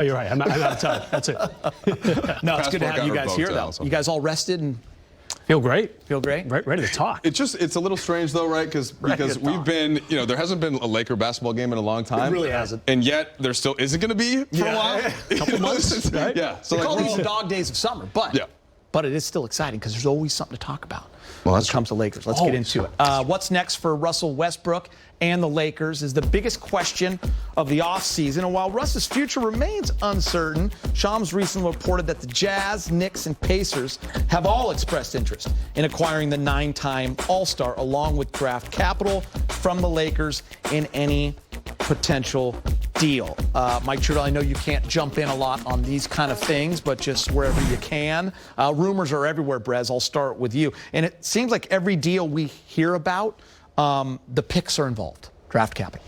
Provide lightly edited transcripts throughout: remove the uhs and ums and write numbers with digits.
Oh, you're right. I'm out of time. That's it. No, it's good to have you guys here, though. You guys all rested and feel great. Feel great? Ready to talk. It's a little strange, though, right? Because we've been, there hasn't been a Laker basketball game in a long time. It really hasn't. And yet there still isn't going to be for a while. A couple months, right? Yeah. So call these the dog days of summer, but it is still exciting because there's always something to talk about. Well, when it comes to Lakers. Let's get into it. What's next for Russell Westbrook and the Lakers is the biggest question of the offseason. And while Russ's future remains uncertain, Shams recently reported that the Jazz, Knicks, and Pacers have all expressed interest in acquiring the 9-time All-Star along with draft capital from the Lakers in any potential deal. Mike Trudell, I know you can't jump in a lot on these kind of things, but just wherever you can. Rumors are everywhere, Brez. I'll start with you. And it seems like every deal we hear about, the picks are involved, draft capital.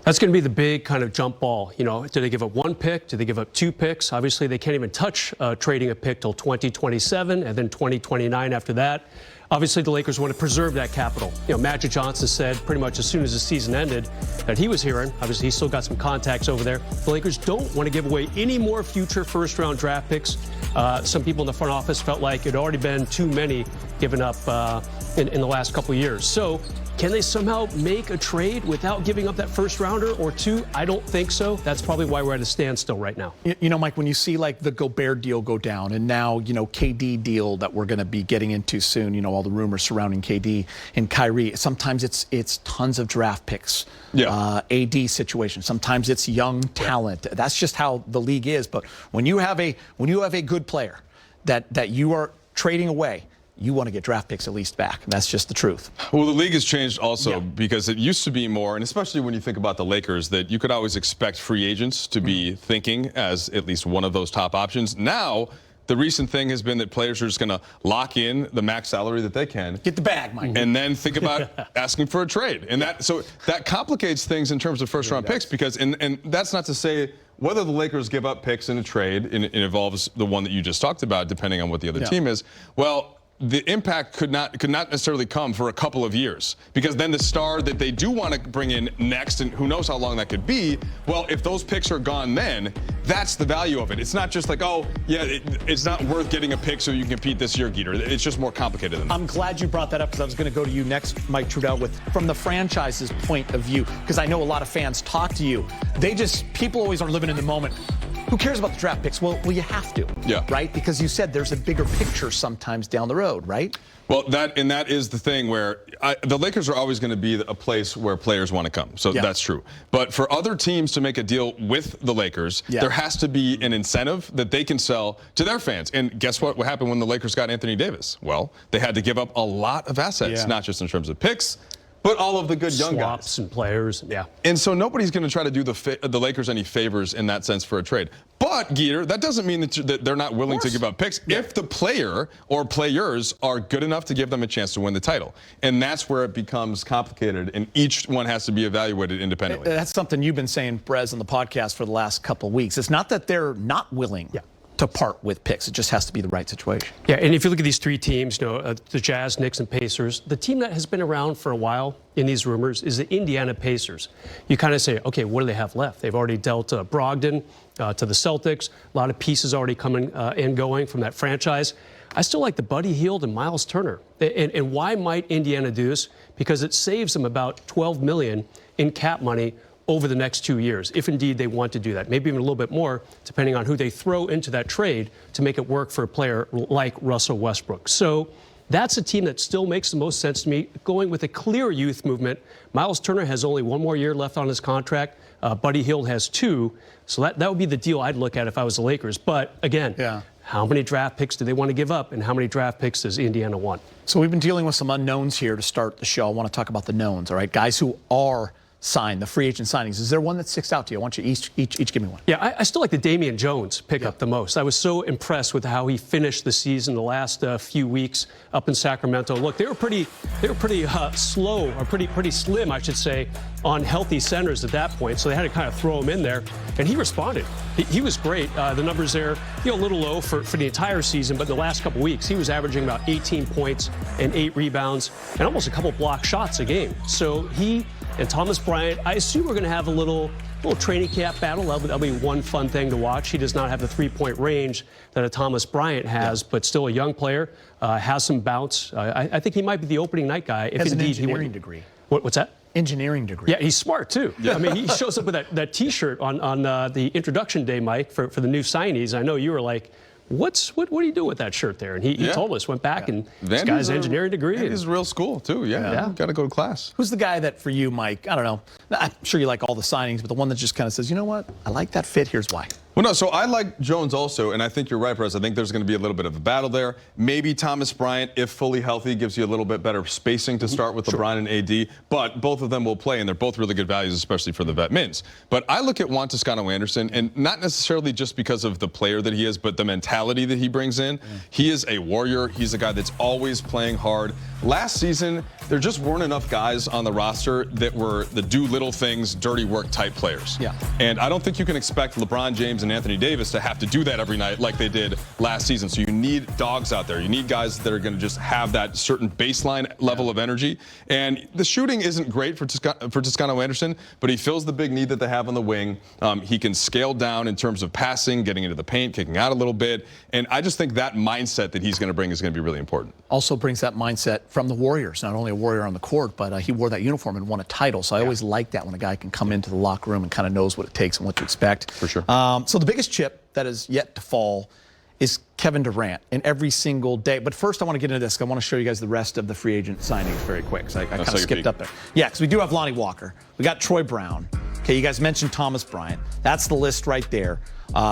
That's going to be the big kind of jump ball. Do they give up 1 pick? Do they give up 2 picks? Obviously, they can't even touch trading a pick till 2027 and then 2029 after that. Obviously, the Lakers want to preserve that capital. Magic Johnson said pretty much as soon as the season ended that he was hearing. Obviously, he's still got some contacts over there. The Lakers don't want to give away any more future first-round draft picks. Some people in the front office felt like it had already been too many given up in the last couple of years. So can they somehow make a trade without giving up that first rounder or 2? I don't think so. That's probably why we're at a standstill right now. Mike, when you see like the Gobert deal go down and now, KD deal that we're going to be getting into soon, all the rumors surrounding KD and Kyrie, sometimes it's tons of draft picks. AD situation. Sometimes it's young talent. That's just how the league is. But when you have a good player that you are trading away, you want to get draft picks at least back. And that's just the truth. Well, the league has changed also because it used to be more, and especially when you think about the Lakers, that you could always expect free agents to be thinking as at least one of those top options. Now, the recent thing has been that players are just going to lock in the max salary that they can. Get the bag, Mike. And then think about asking for a trade. And so that complicates things in terms of first-round picks because, and that's not to say whether the Lakers give up picks in a trade, and it involves the one that you just talked about, depending on what the other team is, well, the impact could not necessarily come for a couple of years because then the star that they do want to bring in next, and who knows how long that could be, well, if those picks are gone then, that's the value of it. It's not just like, oh, yeah, it's not worth getting a pick so you can compete this year, Geeter. It's just more complicated than that. I'm glad you brought that up because I was going to go to you next, Mike Trudell, from the franchise's point of view, because I know a lot of fans talk to you. People always are living in the moment. Who cares about the draft picks? Well, you have to, right? Because you said there's a bigger picture sometimes down the road, right? Well, that is the thing where the Lakers are always going to be a place where players want to come. So that's true. But for other teams to make a deal with the Lakers, there has to be an incentive that they can sell to their fans. And guess what happened when the Lakers got Anthony Davis? Well, they had to give up a lot of assets, not just in terms of picks, but all of the good young guys. Swaps and players, And so nobody's going to try to do the Lakers any favors in that sense for a trade. But, Geeter, that doesn't mean that they're not willing to give up picks if the player or players are good enough to give them a chance to win the title. And that's where it becomes complicated, and each one has to be evaluated independently. That's something you've been saying, Brez, on the podcast for the last couple of weeks. It's not that they're not willing to part with picks. It just has to be the right situation. Yeah, and if you look at these 3 teams, the Jazz, Knicks, and Pacers, the team that has been around for a while in these rumors is the Indiana Pacers. You kind of say, okay, what do they have left? They've already dealt Brogdon to the Celtics. A lot of pieces already coming and going from that franchise. I still like the Buddy Hield and Miles Turner. And why might Indiana do this? Because it saves them about $12 million in cap money over the next 2 years, if indeed they want to do that. Maybe even a little bit more, depending on who they throw into that trade to make it work for a player like Russell Westbrook. So that's a team that still makes the most sense to me, going with a clear youth movement. Miles Turner has only 1 more year left on his contract. Buddy Hield has 2. So that would be the deal I'd look at if I was the Lakers. But again, how many draft picks do they want to give up, and how many draft picks does Indiana want? So we've been dealing with some unknowns here to start the show. I want to talk about the knowns, all right? Guys who are signed, the free agent signings. Is there one that sticks out to you? I want you each give me one. Yeah, I still like the Damian Jones pickup the most. I was so impressed with how he finished the season the last few weeks up in Sacramento. Look, they were pretty slow, or pretty slim, I should say, on healthy centers at that point. So they had to kind of throw him in there, and he responded. He was great. The numbers there, a little low for the entire season, but in the last couple weeks, he was averaging about 18 points and 8 rebounds and almost a couple block shots a game. So he and Thomas Bryant, I assume we're going to have a little little training camp battle. That'll be one fun thing to watch. He does not have the three-point range that a Thomas Bryant has, but still a young player, has some bounce. I think he might be the opening night guy. If Has an indeed engineering degree. What's that? Engineering degree. Yeah, he's smart too. Yeah. I mean, he shows up with that T-shirt on the introduction day, Mike, for the new signees. I know you were like, what do you do with that shirt there? And he told us, went back and this guy's engineering degree. He's real school too. Yeah. Got to go to class. Who's the guy that for you, Mike? I don't know. I'm sure you like all the signings, but the one that just kind of says, you know what? I like that fit. Here's why. Well, no, so I like Jones also, and I think you're right, Perez. I think there's going to be a little bit of a battle there. Maybe Thomas Bryant, if fully healthy, gives you a little bit better spacing to start with LeBron and AD, but both of them will play, and they're both really good values, especially for the vet mins. But I look at Juan Toscano-Anderson, and not necessarily just because of the player that he is, but the mentality that he brings in. He is a warrior. He's a guy that's always playing hard. Last season, there just weren't enough guys on the roster that were the do little things, dirty work type players. Yeah. And I don't think you can expect LeBron James and Anthony Davis to have to do that every night like they did last season. So you need dogs out there. You need guys that are going to just have that certain baseline level of energy. And the shooting isn't great for Toscano-Anderson, but he fills the big need that they have on the wing. He can scale down in terms of passing, getting into the paint, kicking out a little bit. And I just think that mindset that he's going to bring is going to be really important. Also brings that mindset from the Warriors. Not only a warrior on the court, but he wore that uniform and won a title. So I always like that when a guy can come into the locker room and kind of knows what it takes and what to expect. For sure. So the biggest chip that is yet to fall is Kevin Durant in every single day. But first I want to get into this. I want to show you guys the rest of the free agent signings very quick. So I kind of skipped up there. Yeah, because we do have Lonnie Walker. We got Troy Brown. Okay, you guys mentioned Thomas Bryant. That's the list right there.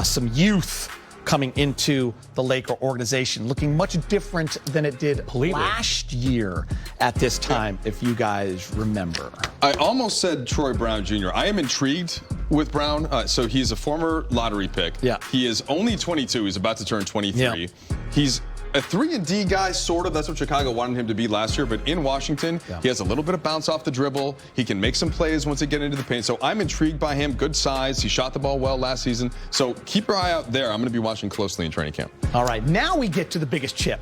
Some youth coming into the Laker organization, looking much different than it did last year at this time, if you guys remember. I almost said Troy Brown Jr. I am intrigued with Brown. So he's a former lottery pick. Yeah. He is only 22. He's about to turn 23. Yeah. He's a 3-and-D guy, sort of. That's what Chicago wanted him to be last year. But in Washington, he has a little bit of bounce off the dribble. He can make some plays once he gets into the paint. So I'm intrigued by him. Good size. He shot the ball well last season. So keep your eye out there. I'm going to be watching closely in training camp. All right, now we get to the biggest chip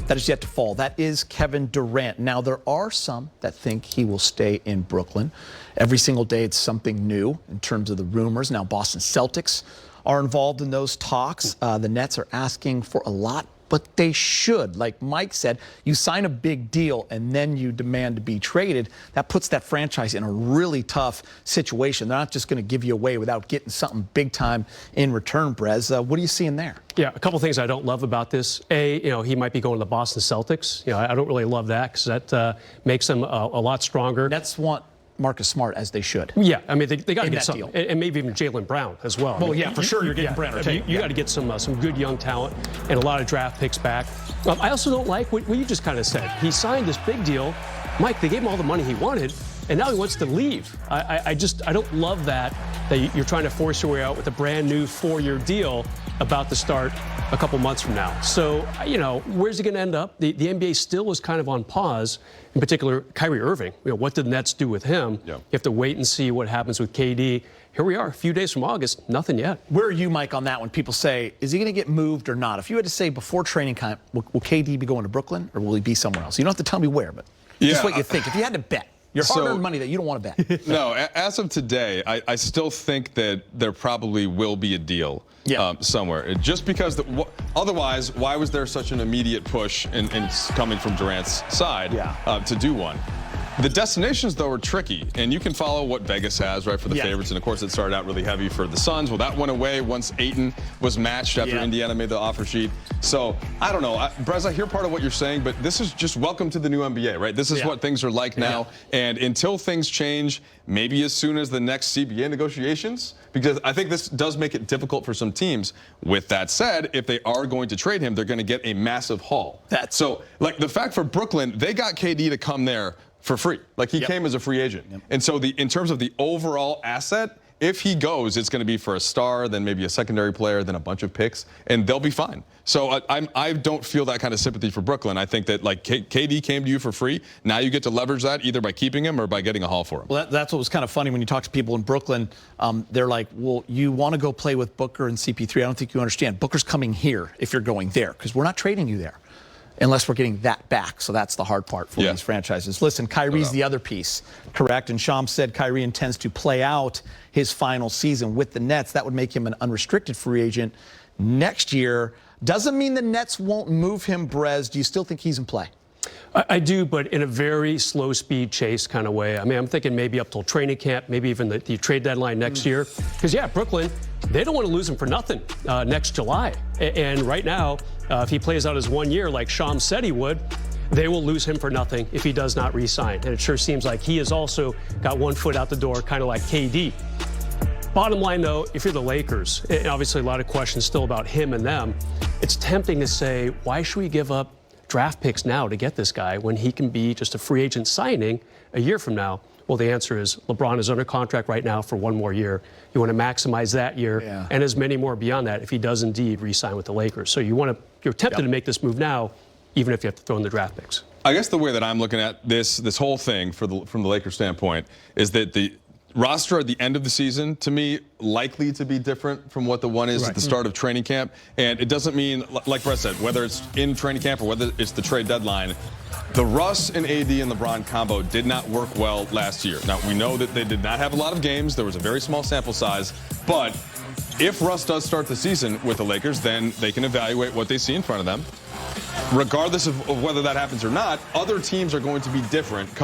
that is yet to fall. That is Kevin Durant. Now, there are some that think he will stay in Brooklyn. Every single day, it's something new in terms of the rumors. Now, Boston Celtics are involved in those talks. The Nets are asking for a lot, but they should. Like Mike said, you sign a big deal and then you demand to be traded. That puts that franchise in a really tough situation. They're not just going to give you away without getting something big time in return, Brez. What are you seeing there? Yeah, a couple things I don't love about this. He might be going to the Boston Celtics. I don't really love that because that makes them a lot stronger. Nets want Marcus Smart, as they should. Yeah, I mean, they got to get some, and maybe even Jaylen Brown as well. Well, yeah, for sure you're getting Brown. You got to get some good young talent and a lot of draft picks back. I also don't like what you just kind of said. He signed this big deal. Mike, they gave him all the money he wanted, and now he wants to leave. I don't love that you're trying to force your way out with a brand new 4-year deal about to start a couple months from now. So, where's he going to end up? The NBA still was kind of on pause, in particular, Kyrie Irving. What did the Nets do with him? Yeah. You have to wait and see what happens with KD. Here we are, a few days from August, nothing yet. Where are you, Mike, on that when people say, is he going to get moved or not? If you had to say before training camp, will KD be going to Brooklyn or will he be somewhere else? You don't have to tell me where, but just what you think. If you had to bet. Your hard-earned money that you don't want to bet. No, as of today, I still think that there probably will be a deal somewhere. Just because, otherwise, why was there such an immediate push and coming from Durant's side to do one? The destinations, though, are tricky, and you can follow what Vegas has, right, for the favorites. And, of course, it started out really heavy for the Suns. Well, that went away once Ayton was matched after Indiana made the offer sheet. So, I don't know. Brez, I hear part of what you're saying, but this is just welcome to the new NBA, right? This is what things are like now. And until things change, maybe as soon as the next CBA negotiations, because I think this does make it difficult for some teams. With that said, if they are going to trade him, they're going to get a massive haul. So, like, the fact for Brooklyn, they got KD to come there for free. Like, he came as a free agent. And so in terms of the overall asset, if he goes, it's going to be for a star, then maybe a secondary player, then a bunch of picks, and they'll be fine. So I don't feel that kind of sympathy for Brooklyn. I think that, like, KD came to you for free. Now you get to leverage that either by keeping him or by getting a haul for him. Well, that's what was kind of funny when you talk to people in Brooklyn. They're like, well, you want to go play with Booker and CP3. I don't think you understand. Booker's coming here if you're going there because we're not trading you there. unless we're getting that back. So that's the hard part for these franchises. Listen, Kyrie's the other piece, correct? And Shams said Kyrie intends to play out his final season with the Nets. That would make him an unrestricted free agent next year. Doesn't mean the Nets won't move him, Brez. Do you still think he's in play? I do, but in a very slow speed chase kind of way. I mean, I'm thinking maybe up till training camp, maybe even the trade deadline next year. Because, yeah, Brooklyn, they don't want to lose him for nothing next July. And right now, if he plays out his 1 year like Shams said he would, they will lose him for nothing if he does not re-sign. And it sure seems like he has also got 1 foot out the door, kind of like KD. Bottom line, though, if you're the Lakers, and obviously a lot of questions still about him and them, it's tempting to say, why should we give up draft picks now to get this guy when he can be just a free agent signing a year from now? Well, the answer is LeBron is under contract right now for 1 more year. You want to maximize that year and as many more beyond that if he does indeed re-sign with the Lakers. So you're tempted to make this move now, even if you have to throw in the draft picks. I guess the way that I'm looking at this whole thing from the Lakers standpoint is that the roster at the end of the season, to me, likely to be different from what the one is at the start of training camp. And it doesn't mean, like Brett said, whether it's in training camp or whether it's the trade deadline, the Russ and AD and LeBron combo did not work well last year. Now, we know that they did not have a lot of games. There was a very small sample size. But if Russ does start the season with the Lakers, then they can evaluate what they see in front of them. Regardless of whether that happens or not, other teams are going to be different